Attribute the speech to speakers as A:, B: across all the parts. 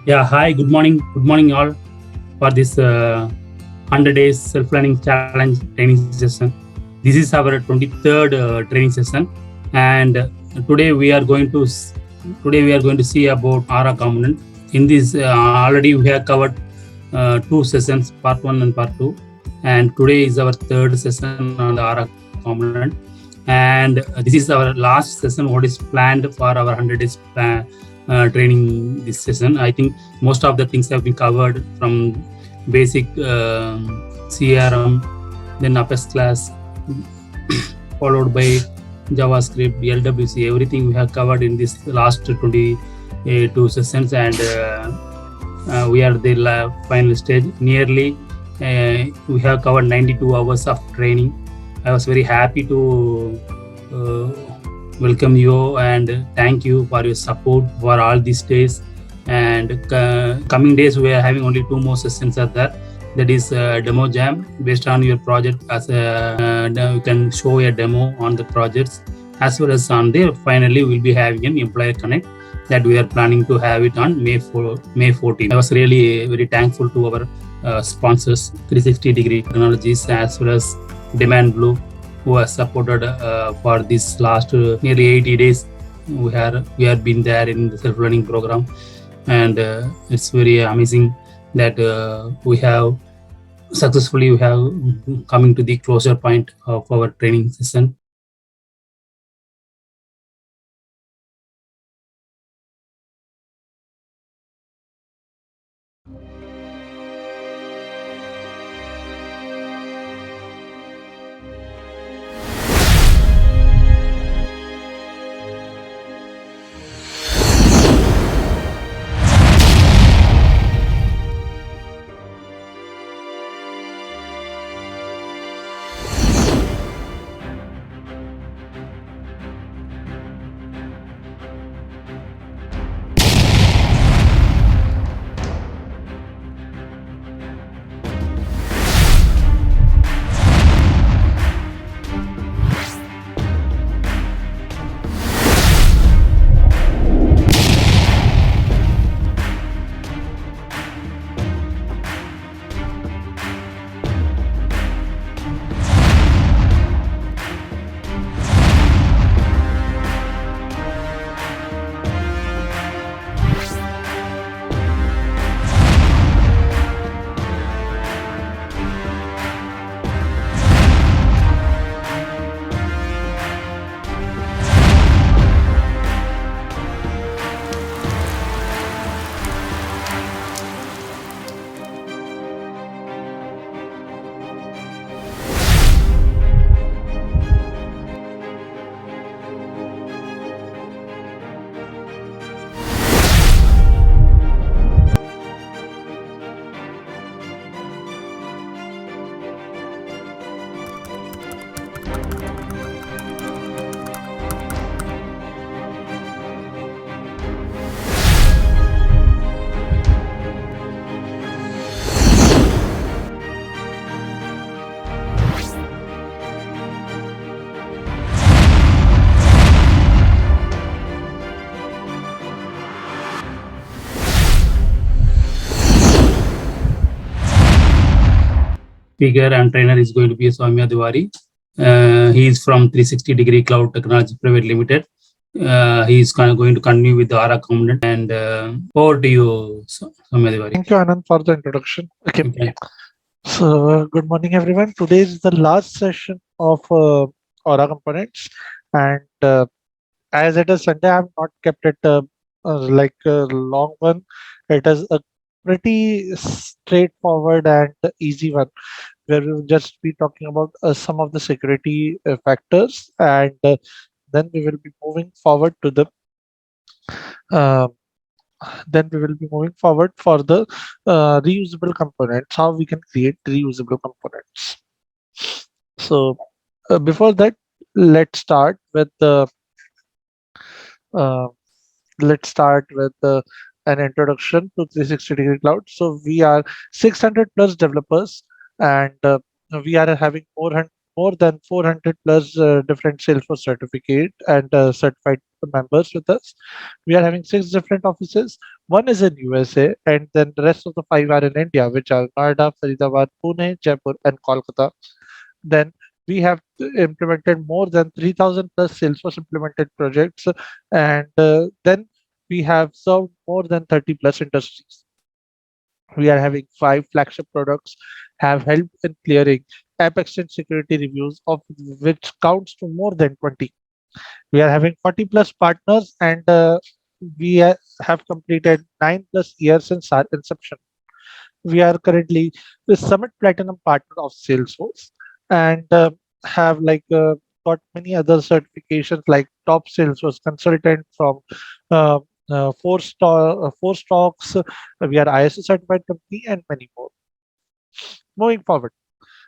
A: Yeah, hi, good morning. Good morning, all, for this 100 days self learning challenge training session. This is our 23rd training session, and today we are going to today we are going to see about ARA component. In this, already we have covered two sessions, part one and part two, and today is our third session on the ARA component. And this is our last session. What is planned for our 100 days training this session? I think most of the things have been covered from basic CRM, then Apex class, followed by JavaScript, LWC, everything we have covered in this last 22 sessions, and we are the final stage. Nearly, we have covered 92 hours of training. I was very happy to uh, welcome you and thank you for your support for all these days. And coming days, we are having only two more sessions are there. That is demo jam based on your project. As you can show a demo on the projects, as well as on the finally we'll be having an employer connect that we are planning to have it on May 14th. I was really very thankful to our sponsors, 360-degree Technologies, as well as Demand Blue, who has supported for this last nearly 80 days. We have been there in the self-learning program, and it's very amazing that we have coming to the closure point of our training session. Speaker and trainer is going to be Soumya Diwari. He is from 360-degree Cloud Technology Private Limited. He is going to continue with the ARA component. And over to you, Soumya Diwari.
B: Thank you, Anand, for the introduction. Okay.
A: Okay.
B: So, good morning, everyone. Today is the last session of Aura Components, and as it is Sunday, I have not kept it like a long one. It is a pretty straightforward and easy one, where we will just be talking about some of the security factors, and then we will be moving forward to the uh, then we will be moving forward for the reusable components, how we can create reusable components. So before that, let's start with the uh, an introduction to 360-degree cloud. So we are 600 plus developers, and we are having more than 400 plus different Salesforce certificate and certified members with us. We are having six different offices. One is in USA, and then the rest of the five are in India, which are Noida, Faridabad, Pune, Jaipur, and Kolkata. Then we have implemented more than 3,000 plus Salesforce implemented projects, and then we have served more than 30 plus industries. We are having five flagship products, have helped in clearing App Exchange security reviews, of which counts to more than 20. We are having 40 plus partners, and we have completed 9 plus years since our inception. We are currently the Summit Platinum partner of Salesforce, and have got many other certifications like top Salesforce consultant from uh, four stocks. We are ISO certified company and many more. Moving forward.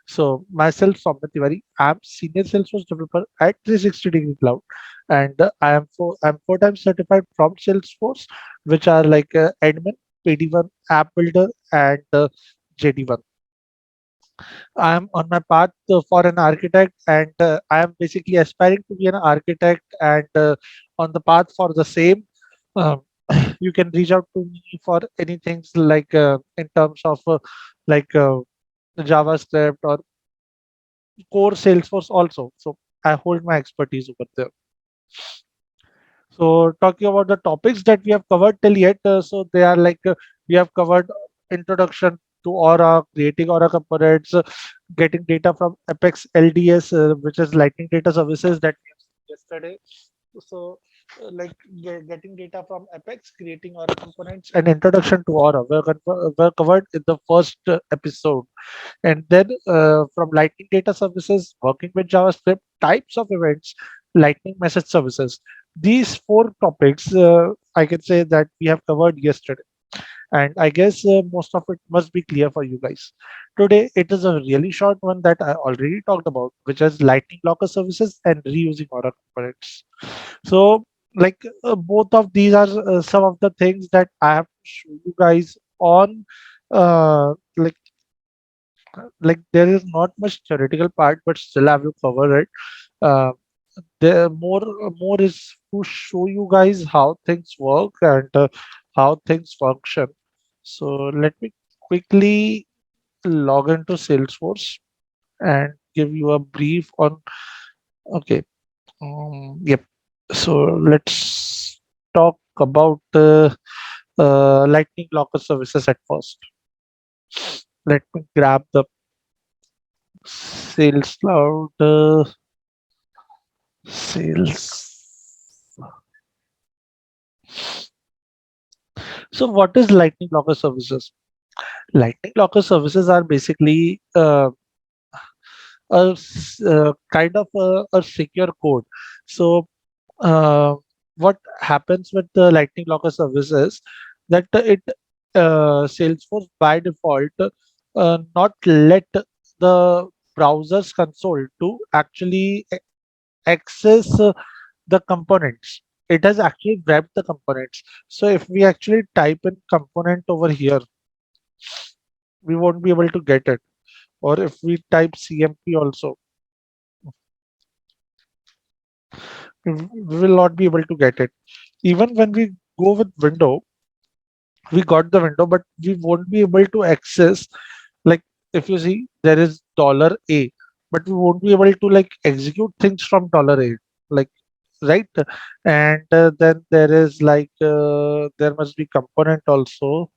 B: So myself, Soumya Tiwari, I'm senior Salesforce developer at 360 Degree Cloud, and I'm 4 times certified from Salesforce, which are admin, PD1, app builder, and JD1. I'm on my path for an architect, and I am basically aspiring to be an architect, and on the path for the same. Um, you can reach out to me for anything in terms of like uh, JavaScript or core Salesforce also. So I hold my expertise over there. So talking about the topics that we have covered till yet, so they are we have covered introduction to Aura, creating Aura components, getting data from Apex LDS, which is Lightning Data Services that we have seen yesterday. So getting data from Apex, creating Aura components, and introduction to Aura were covered in the first episode. And then from Lightning Data Services, working with JavaScript, types of events, Lightning Message Services. These four topics, I can say that we have covered yesterday. And I guess most of it must be clear for you guys. Today, it is a really short one that I already talked about, which is Lightning Locker Services and reusing Aura components. So, both of these are some of the things that I have to show you guys on uh, like there is not much theoretical part, but still I will cover it. Uh, there more is to show you guys how things work and how things function. So let me quickly log into Salesforce and give you a brief on. Okay. Yep. So let's talk about Lightning Locker services at first. Let me grab the Sales Cloud. Sales. So, what is Lightning Locker services? Lightning Locker services are basically kind of a secure code. So, uh, what happens with the Lightning Locker services that it Salesforce by default not let the browser's console to actually access the components. It has actually grabbed the components. So if we actually type in component over here, we won't be able to get it. Or if we type CMP also, we will not be able to get it. Even when we go with window, we got the window, but we won't be able to access, like if you see there is $A, but we won't be able to execute things from $A, like right. And then there is there must be component also.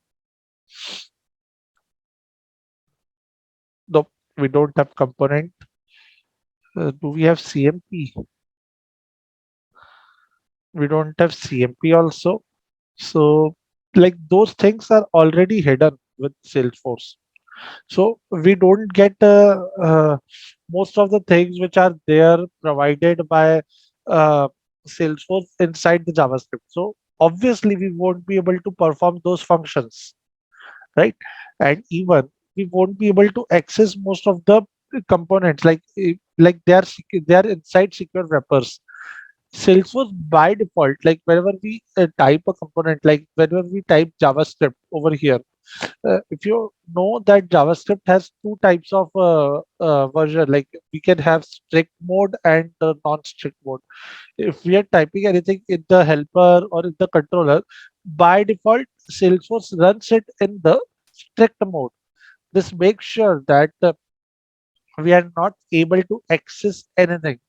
B: No, we don't have component. Do we have CMP? We don't have CMP also. So those things are already hidden with Salesforce. So we don't get most of the things which are there provided by uh, Salesforce inside the JavaScript. So obviously we won't be able to perform those functions, right? And even we won't be able to access most of the components they are inside secure wrappers. Salesforce by default, like whenever we type a component, like whenever we type JavaScript over here, If you know that JavaScript has two types of version, like we can have strict mode and non-strict mode. If we are typing anything in the helper or in the controller, by default, Salesforce runs it in the strict mode. This makes sure that we are not able to access anything.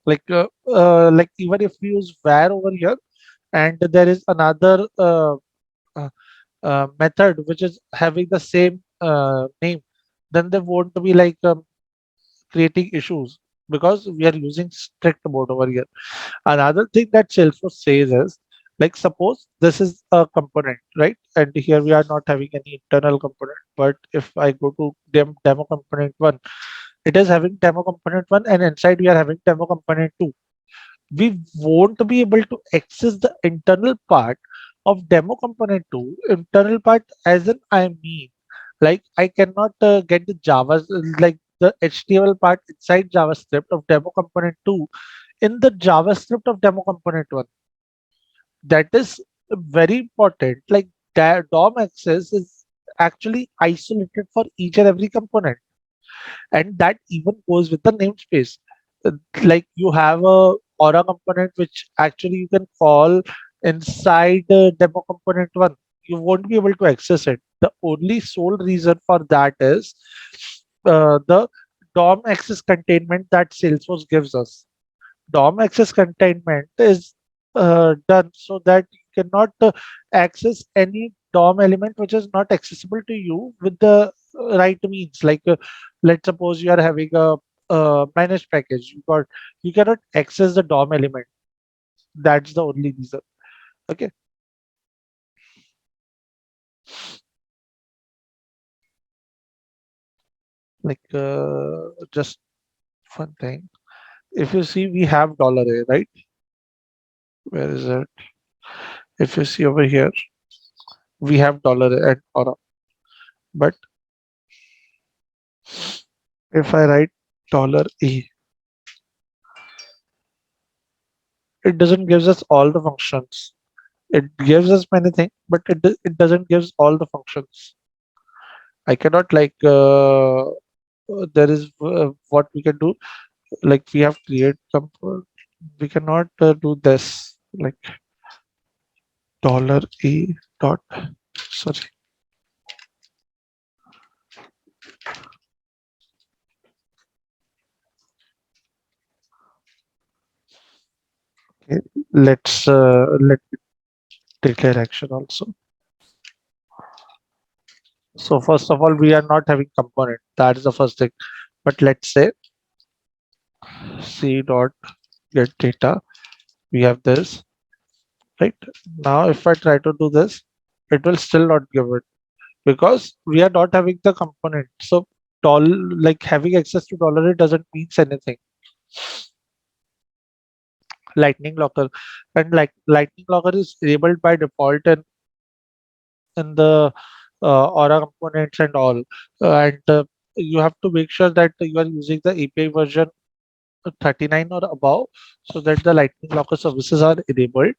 B: Like even if we use var over here, and there is another uh, method which is having the same name, then there won't be like creating issues because we are using strict mode over here. Another thing that Salesforce says is, like, suppose this is a component, right? And here we are not having any internal component. But if I go to demo component one, it is having demo component one, and inside we are having demo component two. We won't be able to access the internal part of demo component 2. Internal part, as in I mean, like I cannot get the Java, like the HTML part inside JavaScript of demo component 2 in the JavaScript of demo component 1. That is very important. Like that DOM access is actually isolated for each and every component, and that even goes with the namespace. Uh, like you have a aura component which actually you can call inside the demo component one. You won't be able to access it. The only sole reason for that is the DOM access containment that Salesforce gives us. DOM access containment is done so that you cannot access any DOM element which is not accessible to you with the right means. Like, let's suppose you are having a managed package, you cannot access the DOM element. That's the only reason. Okay, like just one thing. If you see, we have $A, right? Where is it? If you see over here, we have $A and aura. But if I write $E, it doesn't gives us all the functions. It gives us many things, but it doesn't gives all the functions. I cannot like there is what we can do. Like we have create we cannot do this like $E dot, sorry. Okay, let me declare action also. So first of all, we are not having component. That is the first thing. But let's say c dot get data. We have this, right? Now, if I try to do this, it will still not give it because we are not having the component. So like having access to $, it doesn't means anything. Lightning locker, and like lightning locker is enabled by default and in the aura components and all. And you have to make sure that you are using the API version 39 or above so that the lightning locker services are enabled.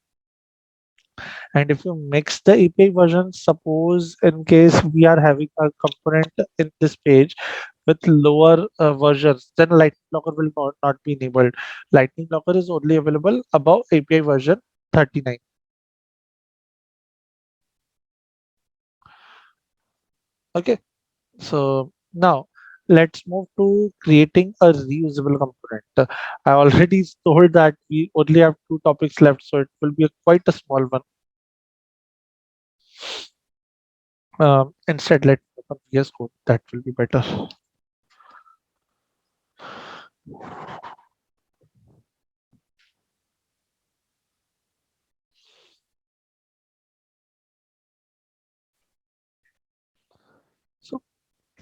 B: And if you mix the API version, suppose in case we are having a component in this page with lower versions, then Lightning Locker will not be enabled. Lightning Locker is only available above API version 39. Okay, so now let's move to creating a reusable component. I already told that we only have two topics left, so it will be quite a small one. Instead, let's open VS Code. That will be better. So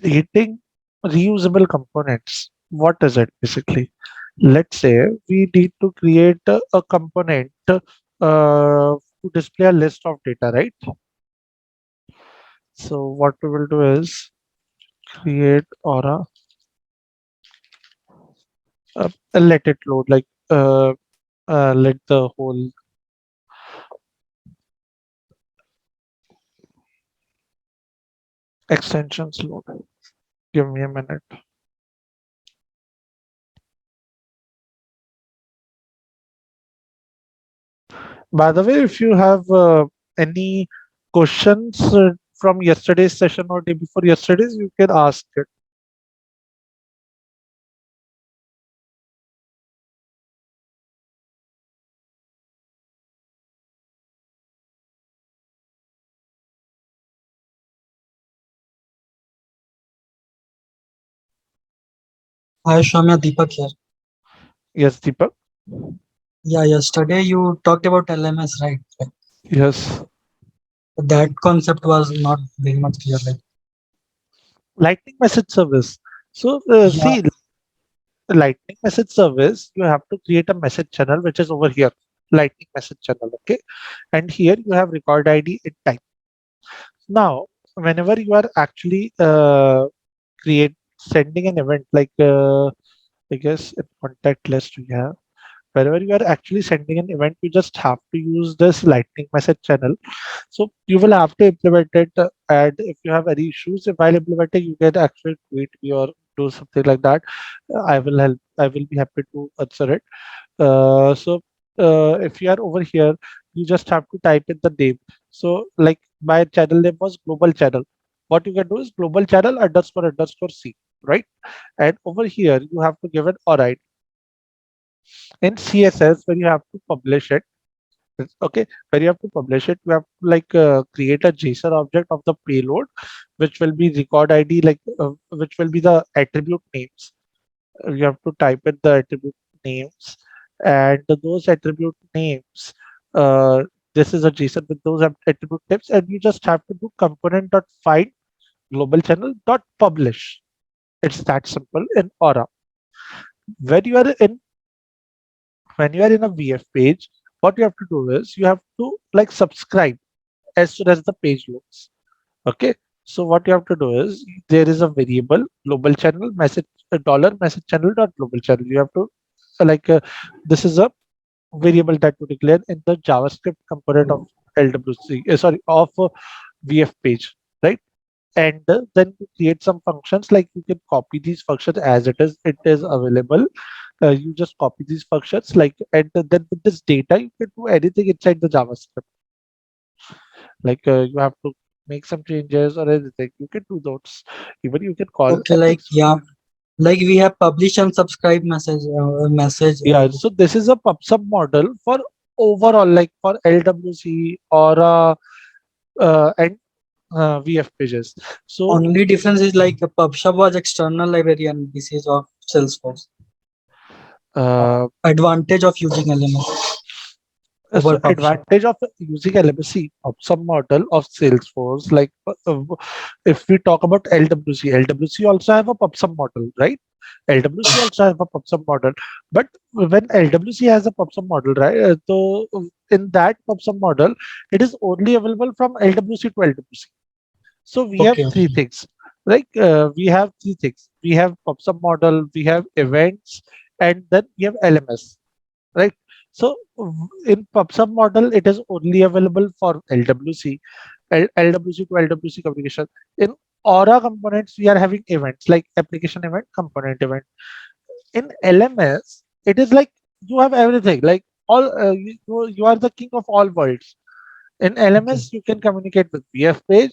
B: creating reusable components. What is it basically? Let's say we need to create a component to display a list of data, right? So what we will do is create aura, let it load, like let the whole, Extensions load. Give me a minute. By the way, if you have any questions from yesterday's session or day before yesterday's, you can ask it.
C: Hi Shamya, Deepak here.
B: Yes, Deepak.
C: Yeah, yesterday you talked about LMS, right? Like,
B: Yes.
C: that concept was not very much clear. Like,
B: Lightning message service. So
C: yeah,
B: see, Lightning message service, you have to create a message channel, which is over here. Lightning message channel. Okay. And here you have record ID in time. Now, whenever you are actually create sending an event like I guess in contact list we have. Whenever you are actually sending an event, you just have to use this lightning message channel. So you will have to implement it, and if you have any issues while implementing, you can actually tweet me or do something like that. I will help. I will be happy to answer it. So if you are over here, you just have to type in the name. So like my channel name was global channel. What you can do is global channel underscore C, right? And over here you have to give an alright in CSS when you have to publish it. Okay, when you have to publish it, you have to like create a JSON object of the payload, which will be record ID, like which will be the attribute names. You have to type in the attribute names, and those attribute names. Uh, this is a JSON with those attribute names, and you just have to do component dot find global channel dot publish. It's that simple in Aura. When you are in when you are in a VF page, what you have to do is you have to like subscribe as soon as the page loads. Okay. So what you have to do is there is a variable global channel message dollar message channel dot global channel. You have to like this is a variable that you declare in the JavaScript component of LWC, sorry, of VF page, right? And then you create some functions like you can copy these functions as it is available. You just copy these functions like, and then with this data, you can do anything inside the JavaScript. Like you have to make some changes or anything. You can do those. Even you can call
C: okay, like
B: Apex
C: yeah, like we have publish and subscribe message, message.
B: Yeah, so this is a PubSub model for overall, like for LWC or and VF pages. So
C: Only difference is like PubSub was external library and this is of Salesforce.
B: uh,
C: Advantage of using LMS over
B: so
C: PubSub.
B: advantage of using LMC PubSub model of Salesforce, like if we talk about LWC also have a PubSub model, right? LWC also have a PubSub model, but when LWC has a PubSub model, right? So in that PubSub model, it is only available from LWC to LWC. So we have
C: Okay,
B: three
C: okay,
B: things. We have three things. We have PubSub model, we have events, and then we have LMS, right? So in PubSub model, it is only available for LWC, LWC to LWC communication. In Aura components, we are having events like application event, component event. In LMS, it is like you have everything. Like you are the king of all worlds. In
C: okay,
B: LMS, you can communicate with VF page.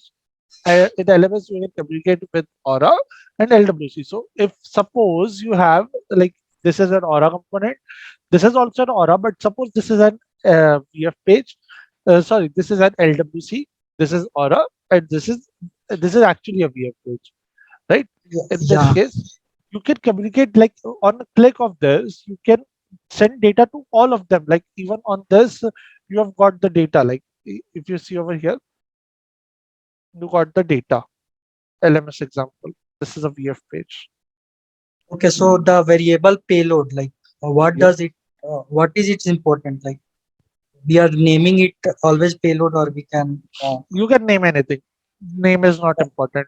B: In LMS, you can communicate with Aura and LWC. So if suppose you have like this is an Aura component, this is also an Aura, but suppose this is an VF page. Sorry, this is an LWC. This is Aura, and this is actually a VF page, right?
C: yeah,
B: In this
C: yeah.
B: case, you can communicate like on a click of this, you can send data to all of them. Like even on this, you have got the data. Like if you see over here, you got the data. LMS example. This is a VF page.
C: Okay, so the variable payload, like what
B: Yes,
C: does it? What is its important? Like we are naming it always payload, or we can
B: you can name anything. Name is not important.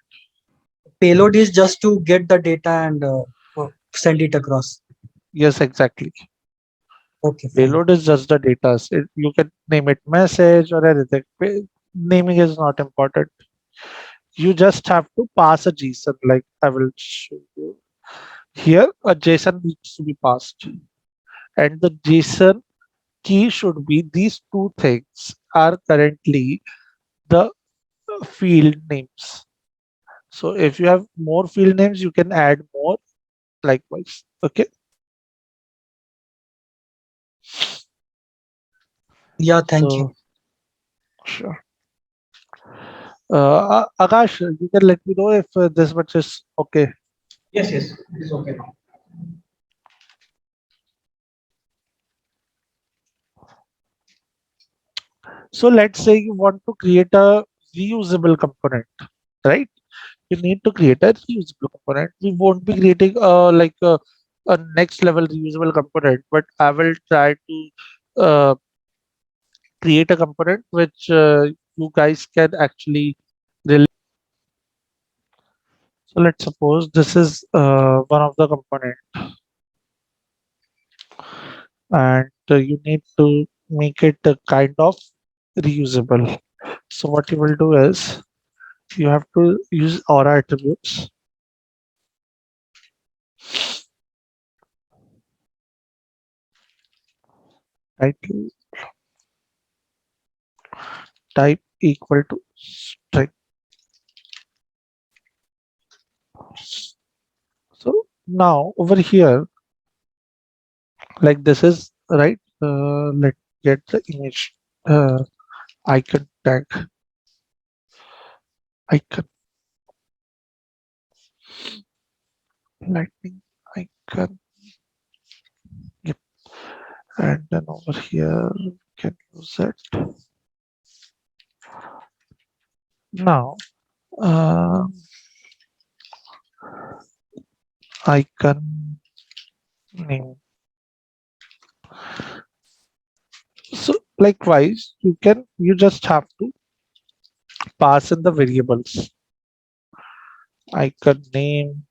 C: payload is just to get the data and send it across.
B: Yes, exactly.
C: Okay, fine.
B: Payload is just the data. You can name it message or anything. Naming is not important. You just have to pass a JSON. Like I will show you here, a JSON needs to be passed, and the JSON key should be these two things are currently the field names. So if you have more field names, you can add more likewise. Okay.
C: Yeah, thank you.
B: So sure. Akash, you can let me know if this much is okay.
D: Yes, yes, it is okay now.
B: So let's say you want to create a reusable component, right? You need to create a reusable component. We won't be creating like a next level reusable component, but I will try to create a component which you guys can actually really. So let's suppose this is one of the component, and you need to make it a kind of reusable. So what you will do is you have to use aura attributes, title type equal to string. So now over here, like this is right. Let's get the image icon tag icon lightning icon. Yep. And then over here we can use it. Now icon name. So likewise, you just have to pass in the variables icon name,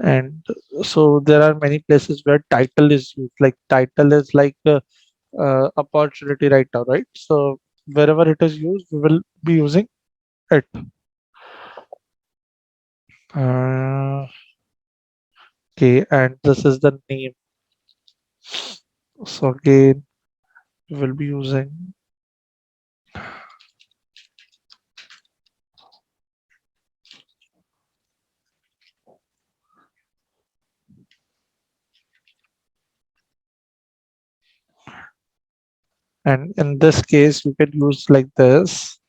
B: and so there are many places where title is used. Like title is like opportunity right now, right? So wherever it is used, we will be using it. Okay, and this is the name. So again, we will be using, and in this case, we can use like this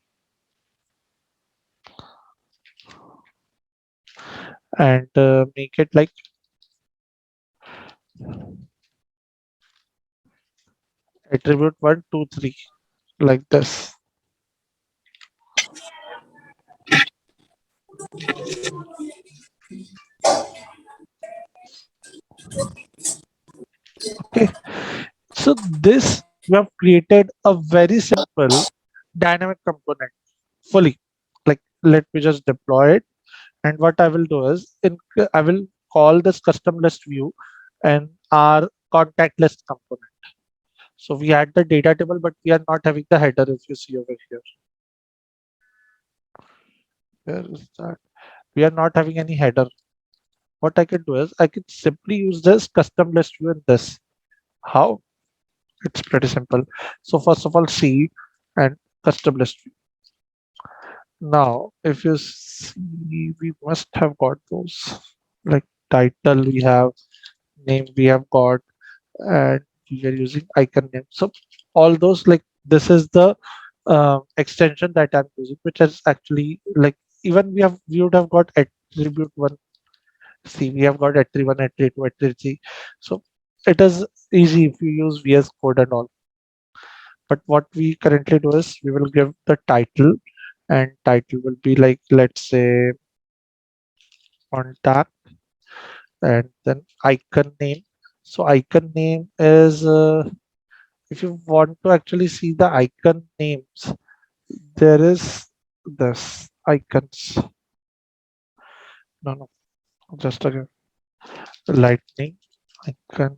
B: and make it like attribute 1, 2, 3, like this. Okay, so this we have created a very simple dynamic component fully. Like let me just deploy it. And what I will do is I will call this custom list view and our contact list component. So we had the data table, but we are not having the header if you see over here. Where is that? We are not having any header. What I can do is I can simply use this custom list view in this. How? It's pretty simple. So first of all, C and custom list view. Now, if you see, we must have got those like title we have, name we have got, and we are using icon name. So all those like this is the extension that I'm using, which is actually like even we would have got attribute one. See, we have got attribute one, attribute two, attribute three. So it is easy if you use VS Code and all. But what we currently do is we will give the title, and title will be like let's say contact, and then icon name. So icon name is if you want to actually see the icon names, there is this icons. No, no, just again lightning icon.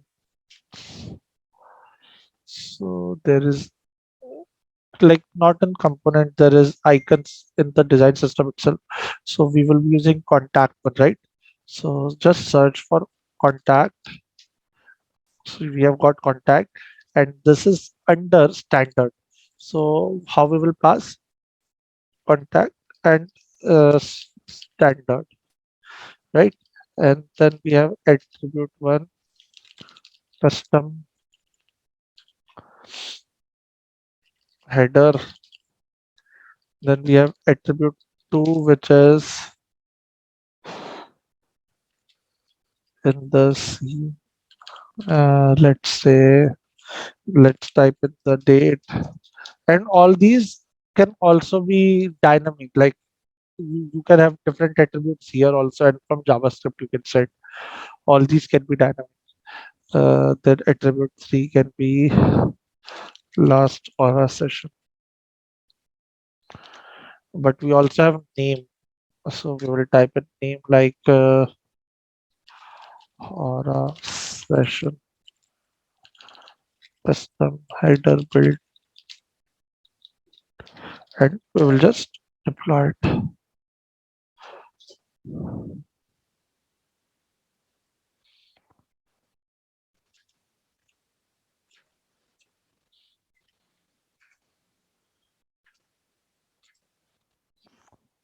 B: So there is like not in component, there is icons in the design system itself. So we will be using contact one, right? So just search for contact. So we have got contact, and this is under standard. So how we will pass contact and standard, right? And then we have attribute one, custom header. Then we have attribute two, which is in the C. Let's say, let's type in the date, and all these can also be dynamic. Like you can have different attributes here also, and from JavaScript you can set all these can be dynamic. Then attribute three can be last aura session, but we also have name. So we will type in name like aura session custom header build, and we will just deploy it.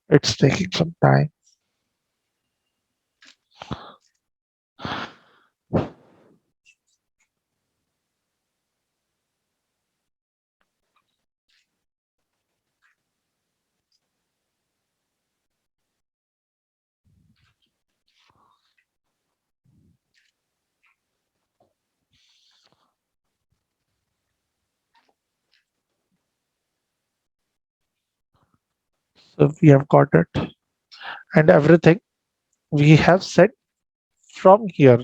B: It's taking some time. So we have got it, and everything we have set from here,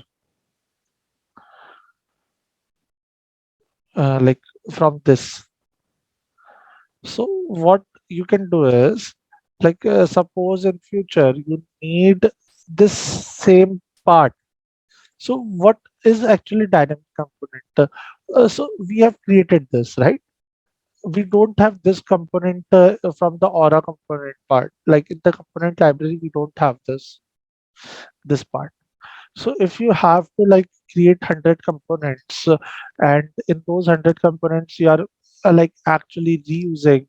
B: like from this. So what you can do is, like suppose in future you need this same part. So what is actually dynamic component? So we have created this, right? We don't have this component from the aura component part. Like in the component library, we don't have this part. So if you have to like create 100 components, and in those 100 components you are like actually reusing,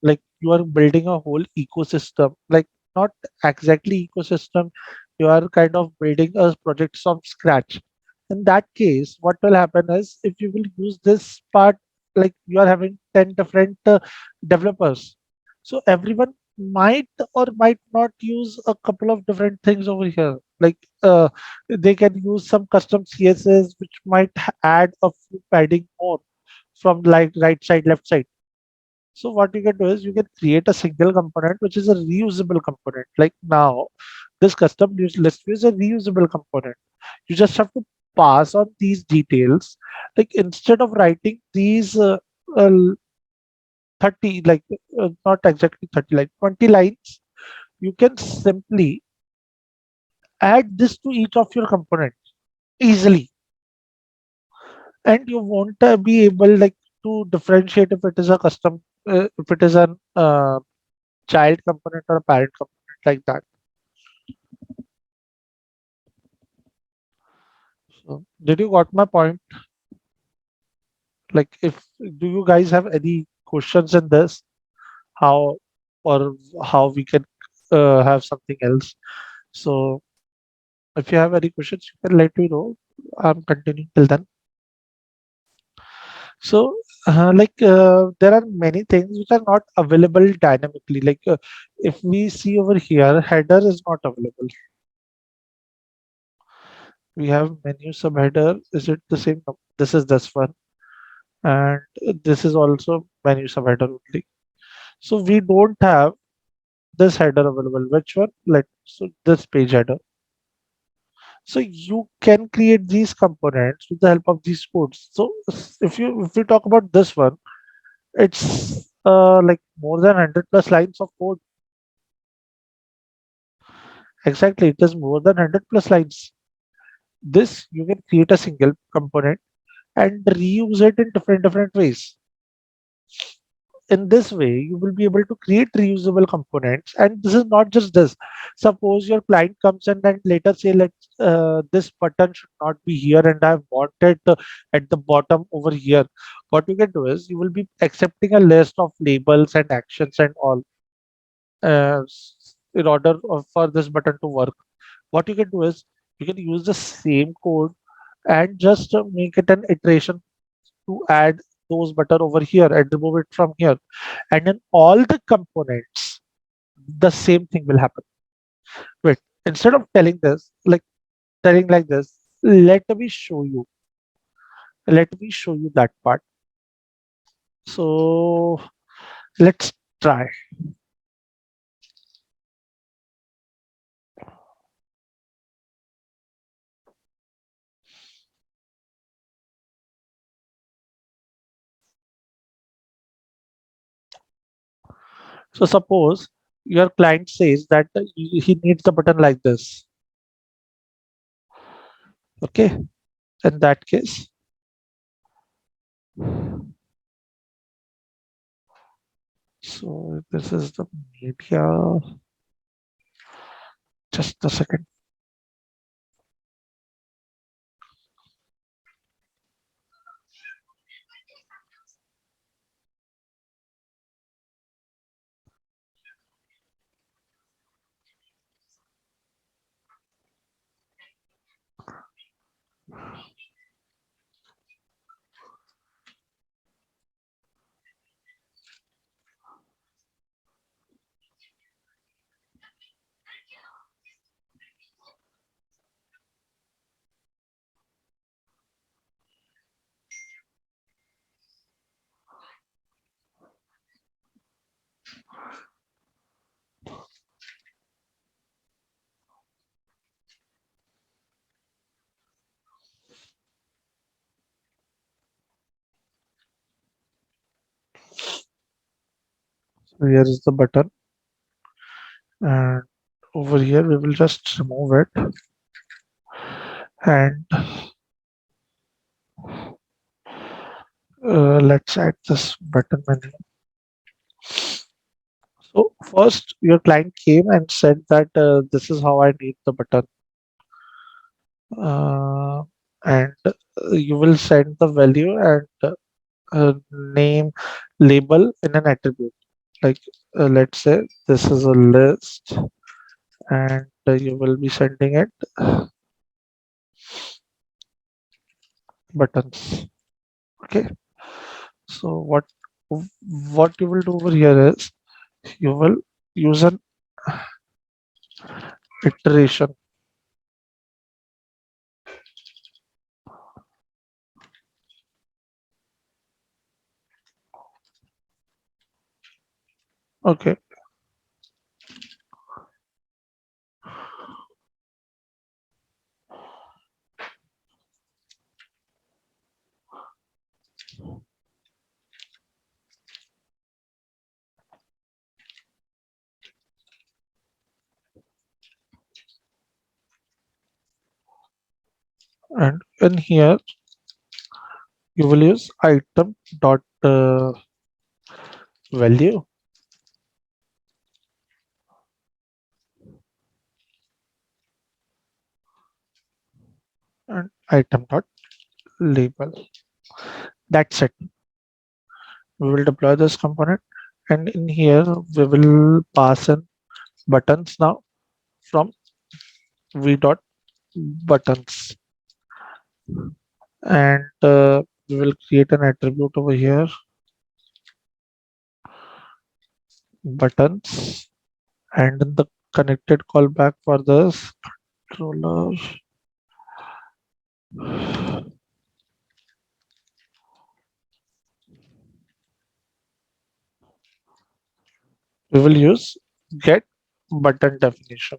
B: like you are building a whole ecosystem, like not exactly ecosystem, you are kind of building a project from scratch. In that case, what will happen is if you will use this part, like you are having 10 different developers, so everyone might or might not use a couple of different things over here. Like they can use some custom css which might add a few padding more from like right side, left side. So what you can do is you can create a single component which is a reusable component. Like now, this custom use list view is a reusable component. You just have to pass on these details. Like instead of writing these uh, 30, like not exactly 30, like 20 lines, you can simply add this to each of your components easily, and you won't be able like to differentiate if it is a custom, if it is an child component or a parent component, like that. So did you got my point? Like if do you guys have any questions in this? How or how we can have something else? So if you have any questions, you can let me know. I'm continuing till then. So there are many things which are not available dynamically. Like if we see over here, header is not available. We have menu subheader. Is it the same? No, this is this one, and this is also menu subheader only. So we don't have this header available. Which one? So this page header. So you can create these components with the help of these codes. So if we talk about this one, it's like more than 100 plus lines of code. Exactly, it is more than 100 plus lines. This you can create a single component and reuse it in different ways. in this way, you will be able to create reusable components. And this is not just this. Suppose your client comes in and later say, let this button should not be here, and I want it at the bottom over here. What you can do is you will be accepting a list of labels and actions and all in order for this button to work. What you can do is you can use the same code and just make it an iteration to add those button over here and remove it from here. And in all the components, the same thing will happen. Wait, instead of telling like this, let me show you. Let me show you that part. So let's try. So suppose your client says that he needs the button like this. Okay. In that case, so this is the media. Just a second. So here is the button, and over here we will just remove it, and let's add this button menu. So first, your client came and said that this is how I need the button, and you will send the value and name label in an attribute. Like let's say this is a list, and you will be sending it buttons. Okay. So what you will do over here is you will use an iteration. Okay. And in here you will use item dot value and item dot label. That's it. We will deploy this component, and in here we will pass in buttons now from v dot buttons, and we will create an attribute over here, buttons, and in the connected callback for this controller, we will use get button definition,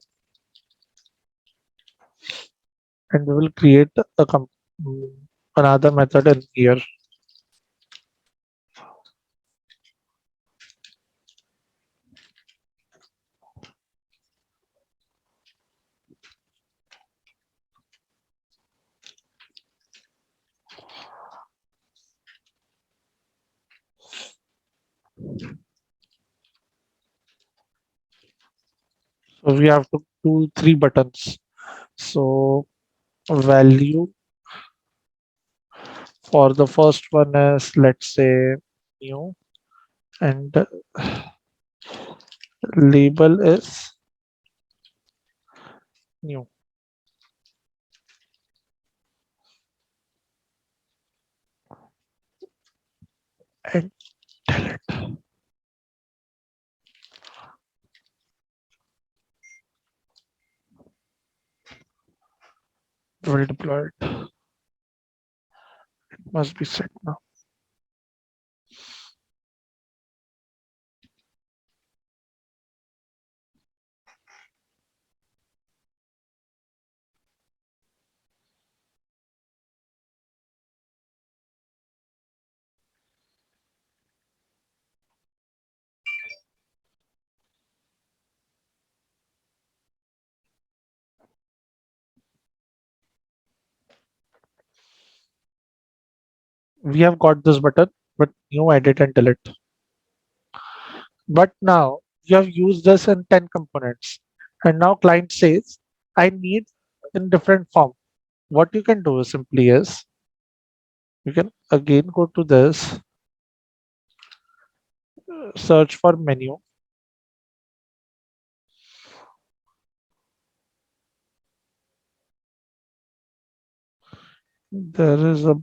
B: and we will create mm, another method in here. So we have to do three buttons. So value for the first one is, let's say, new, and label is new. And will deploy it. Must be set now. We have got this button, but new, edit and delete. But now you have used this in 10 components. And now client says, I need in different form. What you can do is simply is, you can again go to this, search for menu. There is a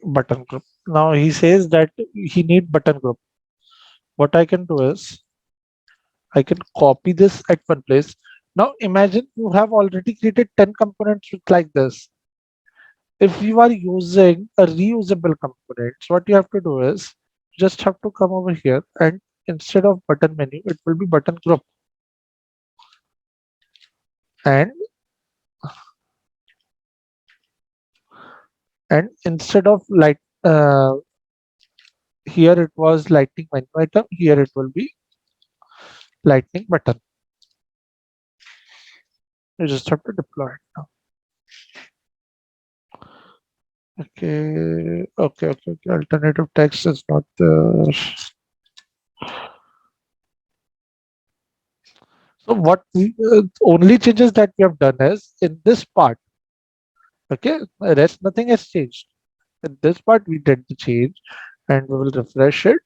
B: button group. Now he says that he need button group. What I can do is I can copy this at one place. Now imagine you have already created 10 components like this. If you are using a reusable components, what you have to do is just have to come over here, and instead of button menu, it will be button group. And instead of like here it was lightning menu item, here it will be lightning button. You just have to deploy it now. Okay. Alternative text is not there. So what we only changes that we have done is in this part. Okay, rest nothing has changed. In this part we did the change, and we will refresh it,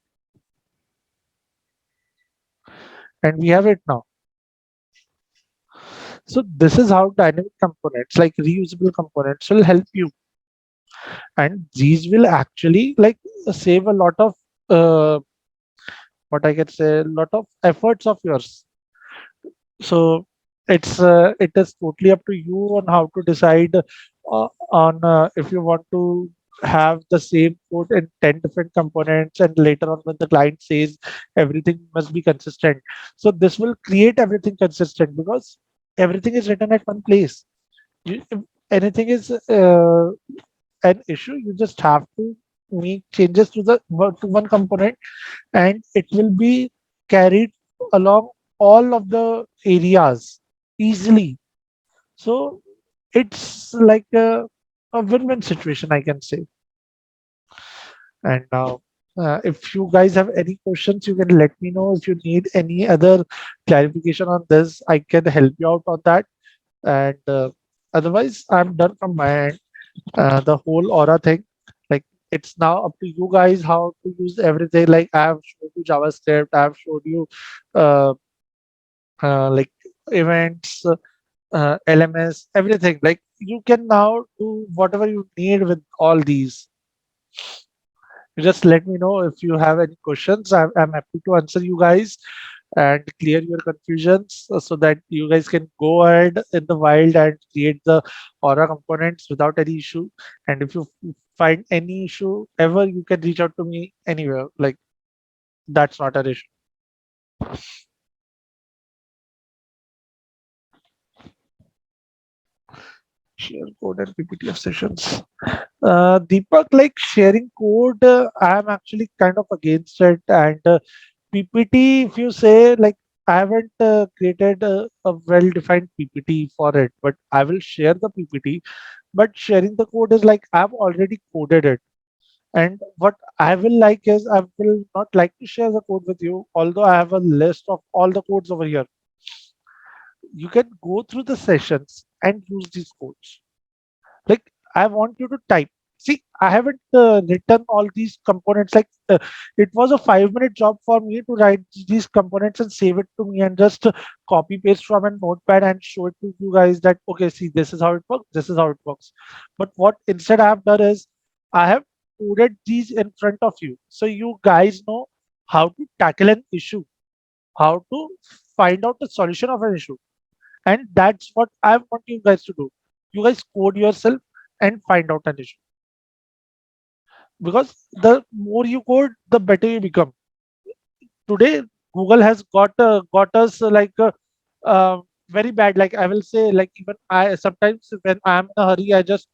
B: and we have it now. So this is how dynamic components like reusable components will help you, and these will actually like save a lot of uh, what I can say, a lot of efforts of yours. So it is totally up to you on how to decide on if you want to have the same code in 10 different components, and later on when the client says everything must be consistent, so this will create everything consistent because everything is written at one place. If anything is an issue, you just have to make changes to the to one component, and it will be carried along all of the areas easily. So it's like a win-win situation, I can say. And now, if you guys have any questions, you can let me know. If you need any other clarification on this, I can help you out on that. And otherwise, I'm done from my end. The whole Aura thing, like it's now up to you guys how to use everything. Like I have showed you JavaScript, I have showed you uh, like events, LMS, everything. Like you can now do whatever you need with all these. You just let me know if you have any questions. I'm happy to answer you guys and clear your confusions so that you guys can go ahead in the wild and create the Aura components without any issue. And if you find any issue ever, you can reach out to me anywhere. Like that's not an issue. Share code and PPT of sessions. Deepak, like sharing code, I'm actually kind of against it. And PPT, if you say like I haven't created a well-defined PPT for it, but I will share the PPT. But sharing the code is like I've already coded it. And what I will like is I will not like to share the code with you, although I have a list of all the codes over here. You can go through the sessions and use these codes. Like I want you to type. See, I haven't written all these components. Like it was a 5 minute job for me to write these components and save it to me and just copy paste from a notepad and show it to you guys that okay, see, this is how it works. This is how it works. But what instead I have done is I have coded these in front of you, so you guys know how to tackle an issue, how to find out the solution of an issue, and that's what I want you guys to do. You guys code yourself and find out an issue. Because the more you code, the better you become. Today, Google has got us very bad. Like I will say, like even I sometimes when I'm in a hurry, I just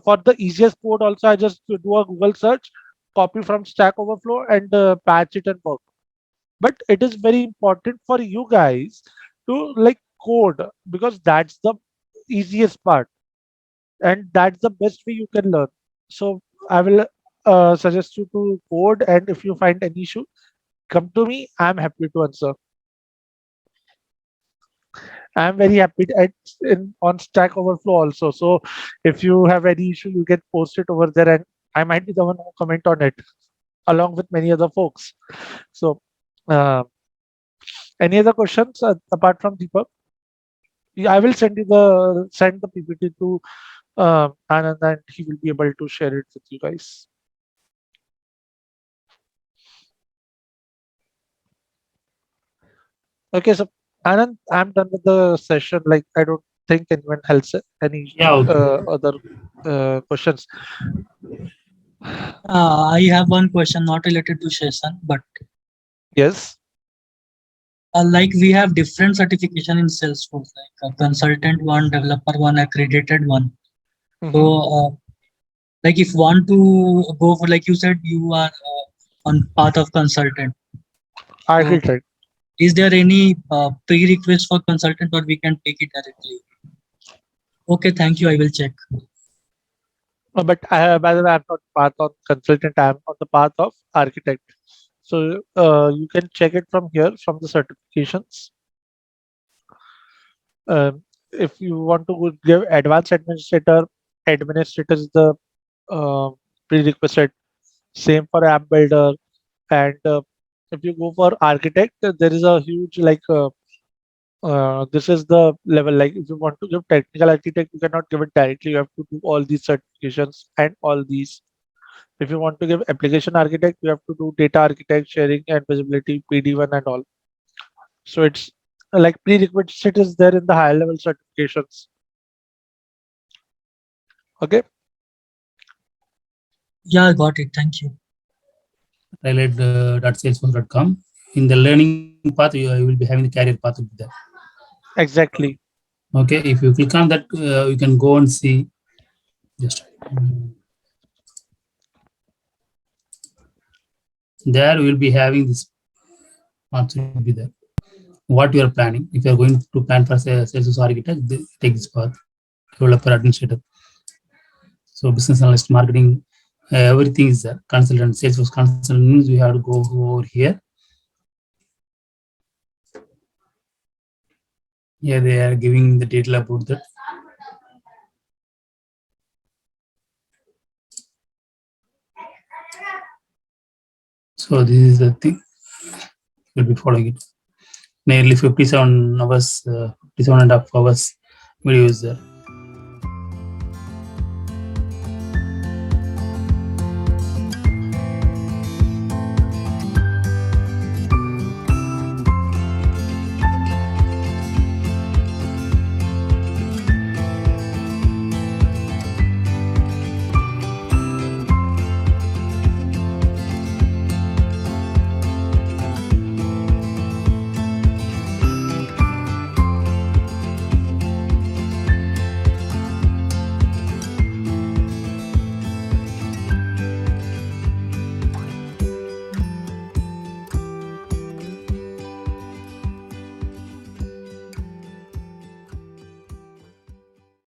B: for the easiest code also I just do a Google search, copy from Stack Overflow and patch it and work. But it is very important for you guys to like code because that's the easiest part and that's the best way you can learn. So I will suggest you to code, and if you find any issue, come to me. I'm happy to answer. I'm very happy on Stack Overflow also. So if you have any issue, you can post it over there, and I might be the one who comment on it along with many other folks. So uh, any other questions apart from Deepak? Yeah, I will send the PPT to Anand, and he will be able to share it with you guys. Okay, so Anand, I'm done with the session. Like, I don't think anyone else any
A: Yeah, okay.
B: other questions.
C: I have one question not related to session, but
B: Yes.
C: like we have different certification in Salesforce, like a consultant one, developer one, accredited one. So,
B: Hmm.
C: like if want to go for, like you said, you are on path of consultant. So,
B: Architect.
C: is there any prerequisite for consultant, or we can take it directly? Okay, thank you. I will check.
B: But by the way, I'm not path of consultant. I'm on the path of architect. So you can check it from here from the certifications. If you want to give advanced administrator is the uh, prerequisite. Same for app builder. And if you go for architect, there is a huge this is the level. Like if you want to give technical architect, you cannot give it directly. You have to do all these certifications and all these. If you want to give application architect, you have to do data architect, sharing and visibility, PD1 and all. So it's like prerequisite is there in the higher level certifications. Okay.
C: Yeah, I got it. Thank you.
A: Salesforce.com. In the learning path, you will be having the career path will be there.
B: Exactly.
A: Okay, if you click on that, you can go and see. Just there, you will be having this path will be there. What you are planning? If you are going to plan for Salesforce architect, take this path. Developer, administrator. So business analyst, marketing, everything is there. Consultant, Salesforce consultant means we have to go over here. Here they are giving the detail about that. So this is the thing. We'll be following it. Nearly 57 hours, 57 and a half hours video is there.